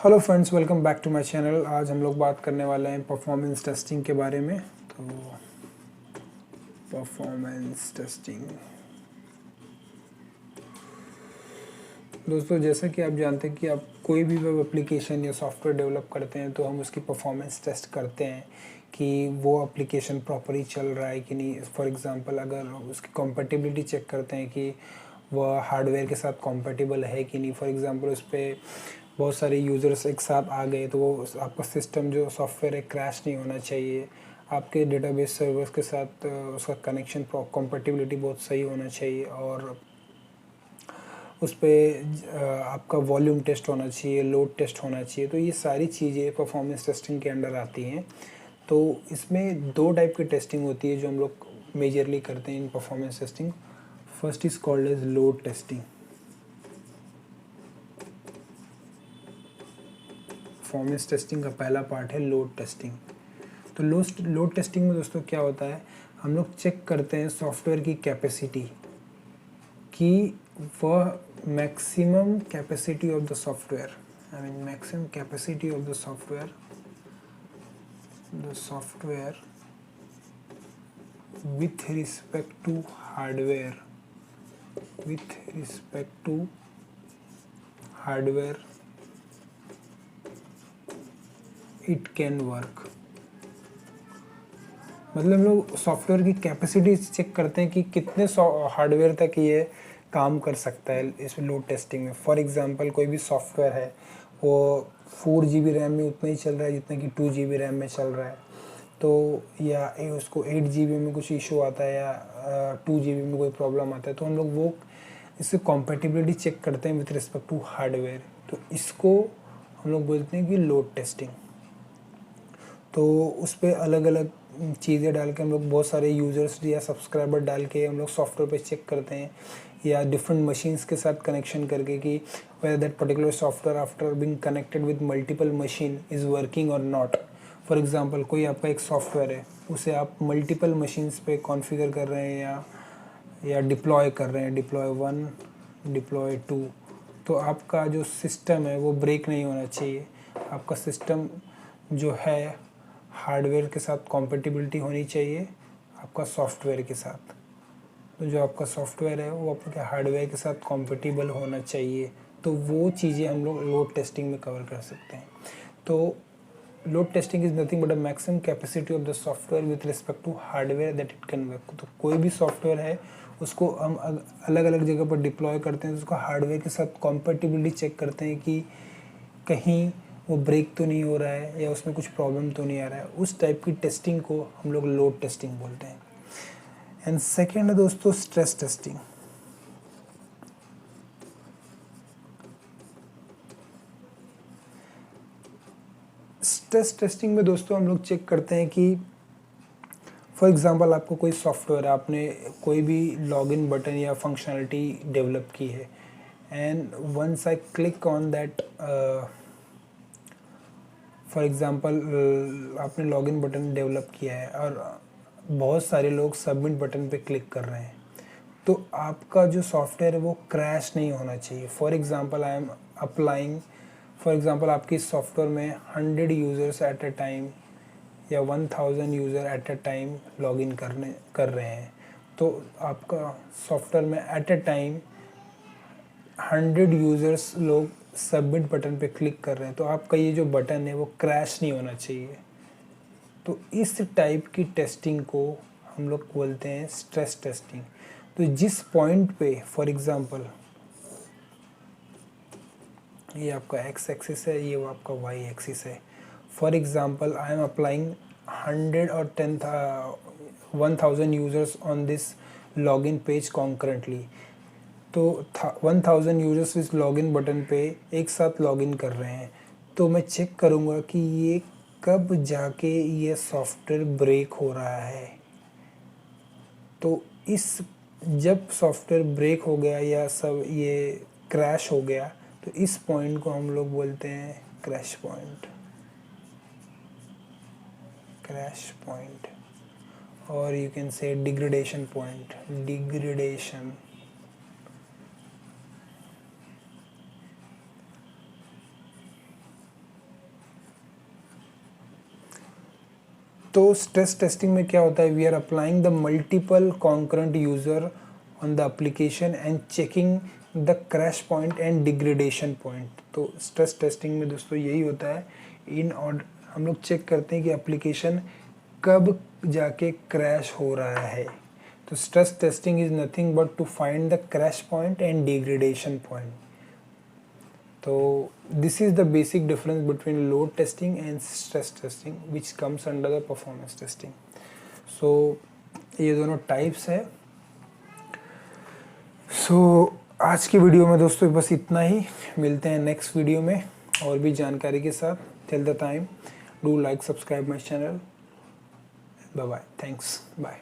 Hello friends, welcome back to my channel. आज हम लोग बात करने वाले हैं परफॉर्मेंस टेस्टिंग के बारे में। तो परफॉर्मेंस टेस्टिंग दोस्तों, जैसा कि आप जानते हैं कि आप कोई भी वेब एप्लीकेशन या सॉफ्टवेयर डेवलप करते हैं तो हम उसकी परफॉर्मेंस टेस्ट करते हैं कि वो एप्लीकेशन प्रॉपरली चल रहा है कि नहीं। फॉर एग्जांपल, अगर उसकी कॉम्पेटिबिलिटी चेक करते हैं कि वह हार्डवेयर के साथ कॉम्पेटिबल है कि नहीं। फॉर एग्जांपल, उस पर बहुत सारे यूज़र्स एक साथ आ गए तो वो आपका सिस्टम जो सॉफ्टवेयर है क्रैश नहीं होना चाहिए। आपके डेटाबेस सर्वर्स के साथ उसका कनेक्शन कॉम्पेटिबिलिटी बहुत सही होना चाहिए, और उस पर आपका वॉल्यूम टेस्ट होना चाहिए, लोड टेस्ट होना चाहिए। तो ये सारी चीज़ें परफॉर्मेंस टेस्टिंग के अंडर आती हैं। तो इसमें दो टाइप की टेस्टिंग होती है जो हम लोग मेजरली करते हैं in performance testing. First is called as load testing. Performance testing का पहला पार्ट है लोड टेस्टिंग। तो लोड टेस्टिंग में दोस्तों क्या होता है, हम लोग चेक करते हैं सॉफ्टवेयर की कैपेसिटी कि वह maximum capacity of the software, maximum capacity of the software with respect to hardware it can work। मतलब हम लोग सॉफ्टवेयर की कैपेसिटी चेक करते हैं कि कितने हार्डवेयर तक ये काम कर सकता है इस लोड टेस्टिंग में। फॉर एग्जांपल, कोई भी सॉफ्टवेयर है वो 4 GB रैम में उतना ही चल रहा है जितना कि 2 GB रैम में चल रहा है। तो या उसको 8 GB में कुछ इशू आता है या 2 GB में कोई प्रॉब्लम आता है, तो हम लोग वो इससे कॉम्पेटिबिलिटी चेक करते हैं विथ रिस्पेक्ट टू हार्डवेयर। तो इसको हम लोग बोलते हैं कि लोड टेस्टिंग। तो उस पर अलग अलग चीज़ें डाल के हम लोग बहुत सारे यूज़र्स या सब्सक्राइबर डाल के हम लोग सॉफ्टवेयर पे चेक करते हैं, या डिफरेंट मशीन्स के साथ कनेक्शन करके कि whether that particular software after being connected with multiple machine is working और नॉट। फॉर एग्जांपल, कोई आपका एक सॉफ्टवेयर है, उसे आप मल्टीपल मशीन्स पे कॉन्फ़िगर कर रहे हैं या डिप्लॉय कर रहे हैं, डिप्लॉय 1 डिप्लॉय 2। तो आपका जो सिस्टम है वो ब्रेक नहीं होना चाहिए। आपका सिस्टम जो है हार्डवेयर के साथ कॉम्पेटिबिलिटी होनी चाहिए आपका सॉफ्टवेयर के साथ। तो जो आपका सॉफ्टवेयर है वो आपके हार्डवेयर के साथ कॉम्पेटिबल होना चाहिए। तो वो चीज़ें हम लोग लोड टेस्टिंग में कवर कर सकते हैं। तो load testing is nothing but a maximum capacity of the software with respect to hardware that it can work. तो कोई भी सॉफ्टवेयर है उसको हम अलग अलग जगह पर डिप्लॉय करते हैं, तो उसका हार्डवेयर के साथ कॉम्पेटिबिलिटी चेक करते हैं कि कहीं वो ब्रेक तो नहीं हो रहा है या उसमें कुछ प्रॉब्लम तो नहीं आ रहा है। उस टाइप की टेस्टिंग को हम लोग लोड टेस्टिंग बोलते हैं। एंड सेकेंड है दोस्तों स्ट्रेस टेस्टिंग। स्ट्रेस टेस्टिंग में दोस्तों हम लोग चेक करते हैं कि फॉर एग्जांपल, आपको कोई सॉफ्टवेयर, आपने कोई भी लॉगिन बटन या फंक्शनलिटी डेवलप की है, and once I click on that, for example आपने लॉगिन बटन डेवलप किया है और बहुत सारे लोग सबमिट बटन पे क्लिक कर रहे हैं, तो आपका जो सॉफ्टवेयर है वो क्रैश नहीं होना चाहिए। For example, I am applying, for example आपकी सॉफ्टवेयर में 100 यूज़र्स एट अ टाइम या 1000 user at a time login कर रहे हैं। तो आपका सॉफ्टवेयर में एट अ टाइम 100 यूज़र्स लोग सबमिट बटन पे क्लिक कर रहे हैं, तो आपका ये जो बटन है वो क्रैश नहीं होना चाहिए। तो इस टाइप की टेस्टिंग को हम लोग बोलते हैं स्ट्रेस टेस्टिंग। तो जिस पॉइंट पे, फॉर एग्जांपल, ये आपका एक्स एक्सिस है, ये वो आपका वाई एक्सिस है। For example, I am applying 100 और 1000 users on this login page concurrently. तो 1000 यूज़र्स इस लॉगिन बटन पे एक साथ लॉगिन कर रहे हैं, तो मैं चेक करूँगा कि ये कब जाके ये सॉफ्टवेयर ब्रेक हो रहा है। तो इस जब सॉफ्टवेयर ब्रेक हो गया या सब ये क्रैश हो गया, तो इस पॉइंट को हम लोग बोलते हैं क्रैश पॉइंट, और you can say degradation point, degradation. तो स्ट्रेस टेस्टिंग में क्या होता है, we are applying the multiple concurrent user on the application and checking the crash point and degradation point. तो स्ट्रेस टेस्टिंग में दोस्तों यही होता है, हम लोग चेक करते हैं कि एप्लीकेशन कब जाके क्रैश हो रहा है। तो stress testing is nothing but to find the crash point and degradation point. तो this is the basic difference between load testing and stress testing which comes under the performance testing. So ये दोनों types है। सो आज की video में दोस्तों बस इतना ही, मिलते हैं नेक्स्ट वीडियो में और भी जानकारी के साथ। Till the time do like subscribe my channel. Bye bye, thanks, bye.